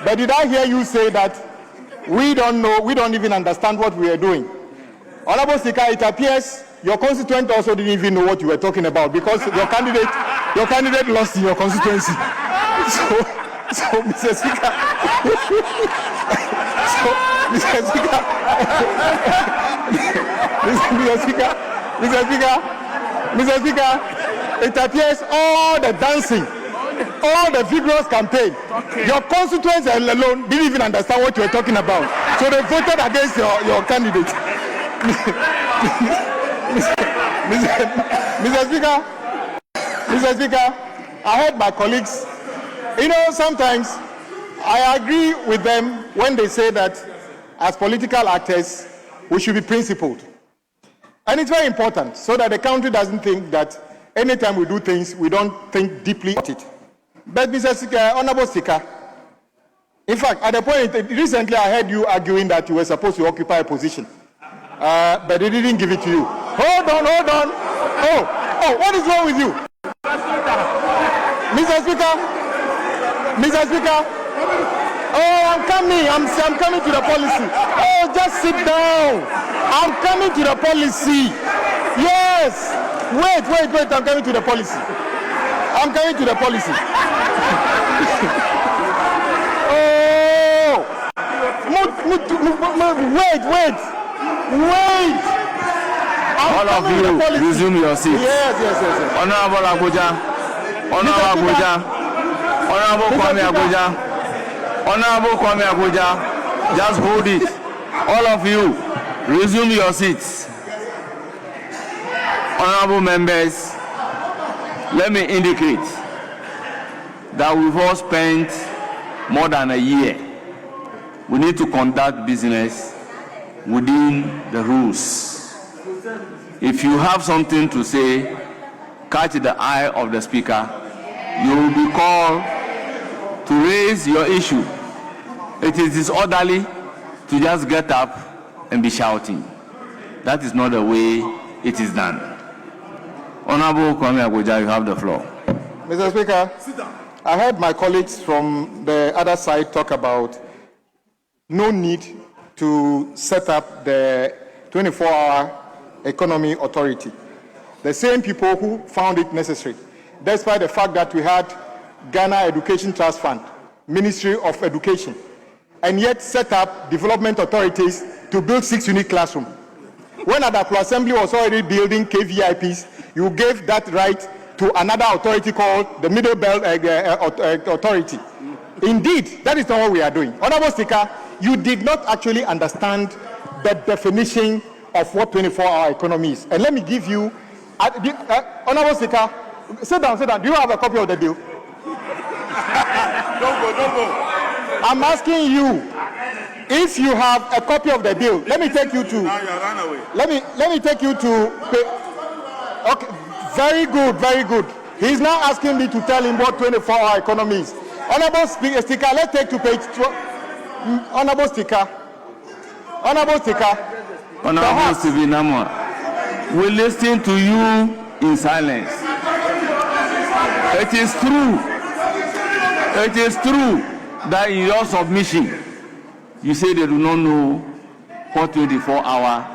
But did I hear you say that we don't know, we don't even understand what we are doing? Honorable Speaker, it appears your constituent also didn't even know what you were talking about because your candidate lost in your constituency. So Mr. Speaker, Mr. Speaker, it appears all the dancing, all the vigorous campaign, your constituents alone didn't even understand what you were talking about. So they voted against your candidate. Mr. Speaker, I heard my colleagues, sometimes I agree with them when they say that as political actors, we should be principled. And it's very important so that the country doesn't think that anytime we do things, we don't think deeply about it. But Mr. Speaker, Honorable Speaker, in fact, at the point, recently I heard you arguing that you were supposed to occupy a position, but they didn't give it to you. Hold on. Oh, what is wrong with you? Mr. Speaker, oh, I'm coming to the policy. Oh, just sit down. I'm coming to the policy. Yes. Wait, I'm coming to the policy. Oh, wait. All of you, resume your seats. Yes. Honorable Abuja, Honorable Kwame Abuja, just hold it. All of you, resume your seats. Honorable members, let me indicate that we've all spent more than a year. We need to conduct business within the rules. If you have something to say, catch the eye of the speaker, you will be called to raise your issue. It is disorderly to just get up and be shouting. That is not the way it is done. Honorable Kwame Abuja, you have the floor. Mr. Speaker, I heard my colleagues from the other side talk about no need to set up the 24-hour economy authority. The same people who found it necessary, despite the fact that we had Ghana Education Trust Fund, Ministry of Education, and yet set up development authorities to build 6 unique classrooms. When Adaklu Assembly was already building KVIPs, you gave that right to another authority called the Middle Belt Authority. Indeed, that is not what we are doing. Honorable Speaker, you did not actually understand the definition of what 24-hour economy is. And let me give you, Honorable Speaker, sit down. Do you have a copy of the bill? Don't go. I'm asking you, if you have a copy of the bill, let me take you to. Now you run away. Let me take you to. Okay, very good. He's now asking me to tell him what 24-hour economy is. Honorable Speaker, let's take to page 12. Honorable Speaker. Honorable Stephen Namwa, we listen to you in silence. It is true that in your submission, you say they do not know what 24-hour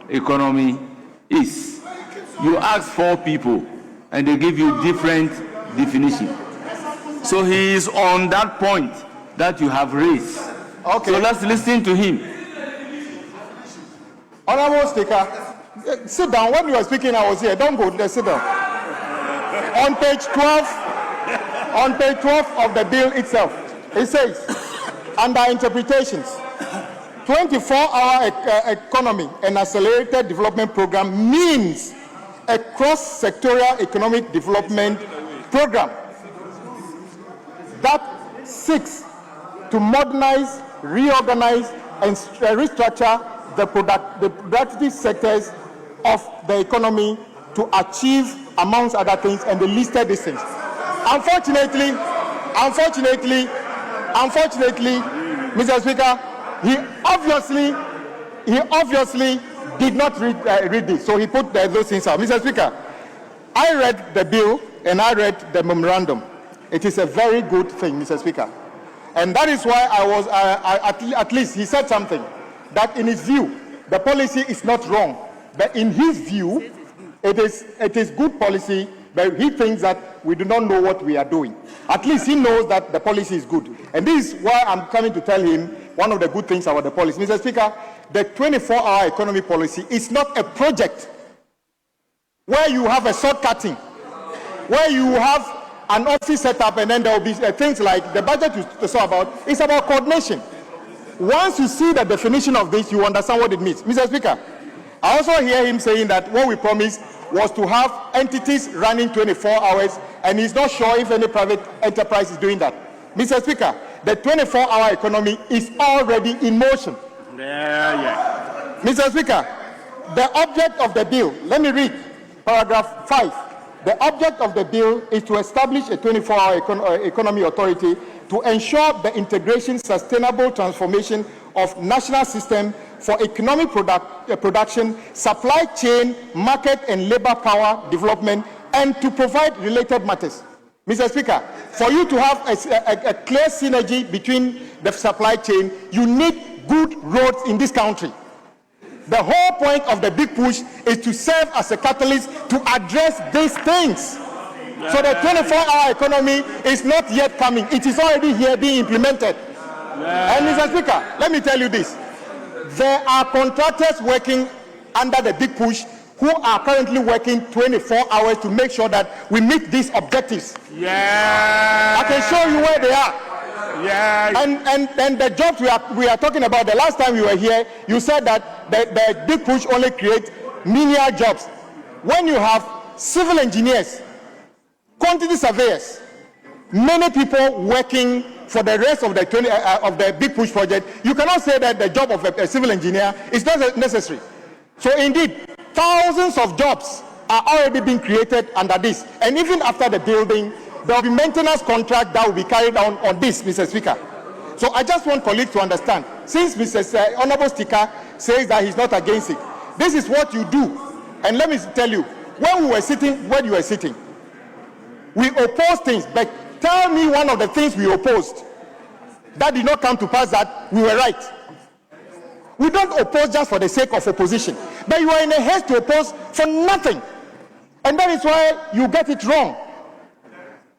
economy is. You ask 4 people, and they give you different definitions. So he is on that point that you have raised. Okay. So let's listen to him. Honorable Speaker, sit down. When you were speaking, I was here. Don't go. Let's sit down. On page 12 of the bill itself, it says, under interpretations, 24-hour economy and accelerated development program means a cross-sectorial economic development program that seeks to modernize, reorganize, and restructure the productive sectors of the economy to achieve, amongst other things, and the listed these things. Unfortunately, Mr. Speaker, he obviously did not read this, so he put those things out. Mr. Speaker, I read the bill and I read the memorandum. It is a very good thing, Mr. Speaker. And that is why at least he said something, that in his view, the policy is not wrong. But in his view, it is good policy, but he thinks that we do not know what we are doing. At least he knows that the policy is good. And this is why I'm coming to tell him one of the good things about the policy. Mr. Speaker, the 24-hour economy policy is not a project where you have a short-cutting, where you have an office set up and then there will be things like the budget you saw about. It's about coordination. Once you see the definition of this, you understand what it means. Mr. Speaker, I also hear him saying that what we promised was to have entities running 24 hours, and he's not sure if any private enterprise is doing that. Mr. Speaker, the 24-hour economy is already in motion. Mr. Speaker, the object of the bill, let me read paragraph 5. The object of the bill is to establish a 24-hour economy authority to ensure the integration, sustainable transformation of national system for economic production, supply chain, market and labor power development, and to provide related matters. Mr. Speaker, for you to have a clear synergy between the supply chain, you need good roads in this country. The whole point of the big push is to serve as a catalyst to address these things. So the 24-hour economy is not yet coming. It is already here being implemented. And Mr. Speaker, let me tell you this. There are contractors working under the big push who are currently working 24 hours to make sure that we meet these objectives. I can show you where they are. And the jobs we are talking about, the last time you were here, you said that the big push only creates menial jobs. When you have civil engineers, quantity surveyors, many people working for the rest of the big push project, you cannot say that the job of a civil engineer is not necessary. So indeed, thousands of jobs are already being created under this. And even after the building, there will be maintenance contract that will be carried on this, Mr. Speaker. So I just want colleagues to understand, since Mr. Honorable Speaker says that he's not against it, this is what you do. And let me tell you, when we were sitting, where you were sitting, we opposed things, but tell me one of the things we opposed that did not come to pass that we were right. We don't oppose just for the sake of opposition, but you are in a haste to oppose for nothing. And that is why you get it wrong.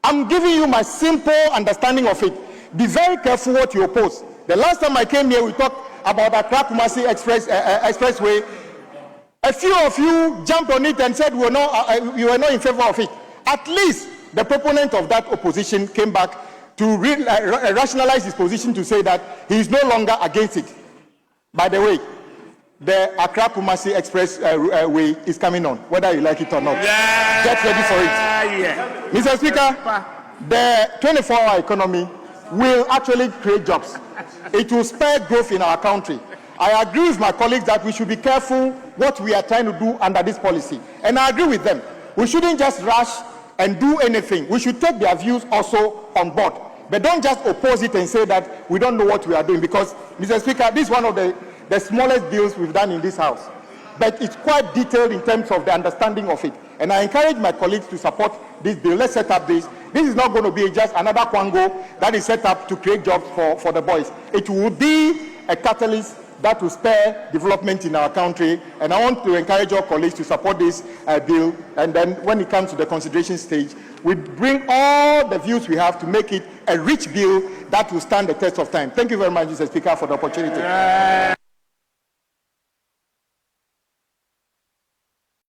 I'm giving you my simple understanding of it. Be very careful what you oppose. The last time I came here, we talked about the Accra-Kumasi Expressway. A few of you jumped on it and said you were not in favor of it. At least the proponent of that opposition came back to rationalize his position to say that he is no longer against it. By the way, the Accra-Kumasi Expressway is coming on, whether you like it or not. Get ready for it. Mr. Speaker, the 24-hour economy will actually create jobs. It will spur growth in our country. I agree with my colleagues that we should be careful what we are trying to do under this policy. And I agree with them. We shouldn't just rush and do anything. We should take their views also on board. But don't just oppose it and say that we don't know what we are doing. Because, Mr. Speaker, this is one of the smallest bills we've done in this House. But it's quite detailed in terms of the understanding of it. And I encourage my colleagues to support this bill. Let's set up this. This is not going to be just another Kwango that is set up to create jobs for the boys. It will be a catalyst that will spur development in our country. And I want to encourage our colleagues to support this bill. And then when it comes to the consideration stage, we bring all the views we have to make it a rich bill that will stand the test of time. Thank you very much, Mr. Speaker, for the opportunity.